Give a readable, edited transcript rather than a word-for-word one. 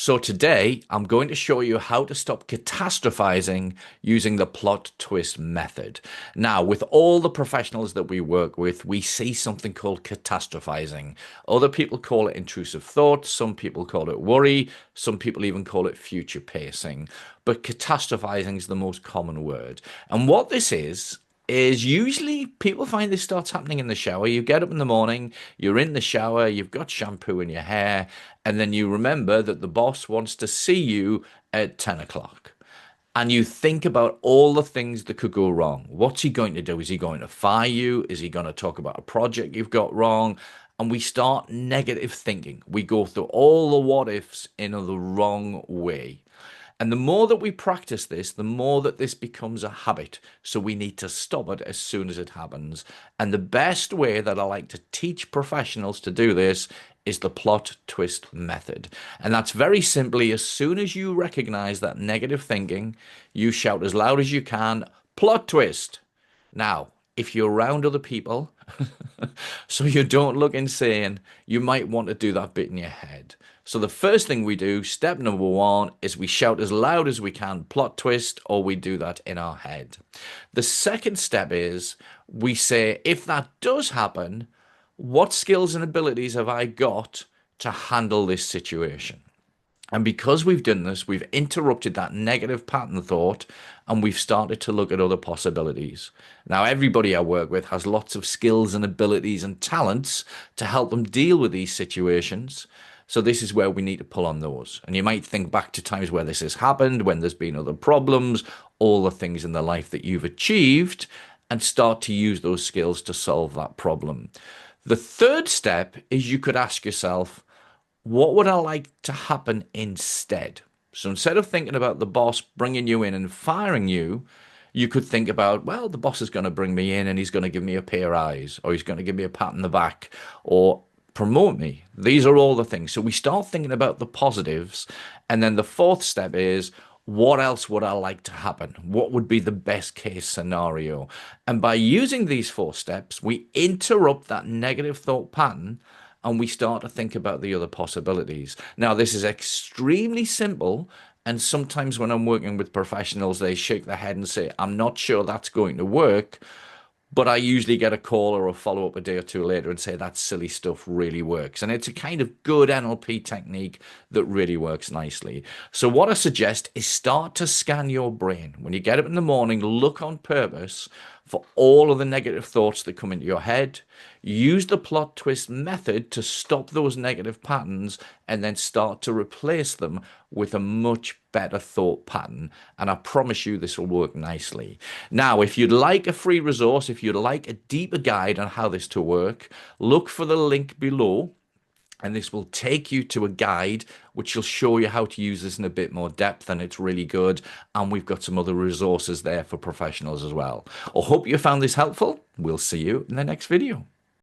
So today I'm going to show you how to stop catastrophizing using the plot twist method. Now, with all the professionals that we work with, we see something called catastrophizing. Other people call it intrusive thoughts, some people call it worry, some people even call it future pacing. But catastrophizing is the most common word. And what this is usually people find this starts happening in the shower. You get up in the morning, you're in the shower, you've got shampoo in your hair, and then you remember that the boss wants to see you at 10 o'clock. And you think about all the things that could go wrong. What's he going to do? Is he going to fire you? Is he going to talk about a project you've got wrong? And we start negative thinking. We go through all the what ifs in the wrong way. And the more that we practice this, the more that this becomes a habit. So we need to stop it as soon as it happens. And the best way that I like to teach professionals to do this is the plot twist method. And that's very simply, as soon as you recognize that negative thinking, you shout as loud as you can, plot twist. Now, if you're around other people, so you don't look insane, you might want to do that bit in your head. So the first thing we do, step number one, is we shout as loud as we can, plot twist, or we do that in our head. The second step is we say, if that does happen, what skills and abilities have I got to handle this situation? And because we've done this, we've interrupted that negative pattern thought and we've started to look at other possibilities. Now, everybody I work with has lots of skills and abilities and talents to help them deal with these situations. So this is where we need to pull on those. And you might think back to times where this has happened, when there's been other problems, all the things in the life that you've achieved, and start to use those skills to solve that problem. The third step is you could ask yourself, what would I like to happen instead? So instead of thinking about the boss bringing you in and firing you, you could think about, well, the boss is going to bring me in and he's going to give me a pair of eyes, or he's going to give me a pat on the back, or promote me. These are all the things. So we start thinking about the positives. And then the fourth step is, what else would I like to happen? What would be the best case scenario? And by using these four steps, we interrupt that negative thought pattern and we start to think about the other possibilities. Now, this is extremely simple. And sometimes when I'm working with professionals, they shake their head and say, I'm not sure that's going to work. But I usually get a call or a follow-up a day or two later and say that silly stuff really works. And it's a kind of good NLP technique that really works nicely. So what I suggest is start to scan your brain. When you get up in the morning, look on purpose for all of the negative thoughts that come into your head. Use the plot twist method to stop those negative patterns and then start to replace them with a much better thought pattern. And I promise you this will work nicely. Now, if you'd like a free resource, if you'd like a deeper guide on how this to work, look for the link below. And this will take you to a guide which will show you how to use this in a bit more depth, and it's really good. And we've got some other resources there for professionals as well. I hope you found this helpful. We'll see you in the next video.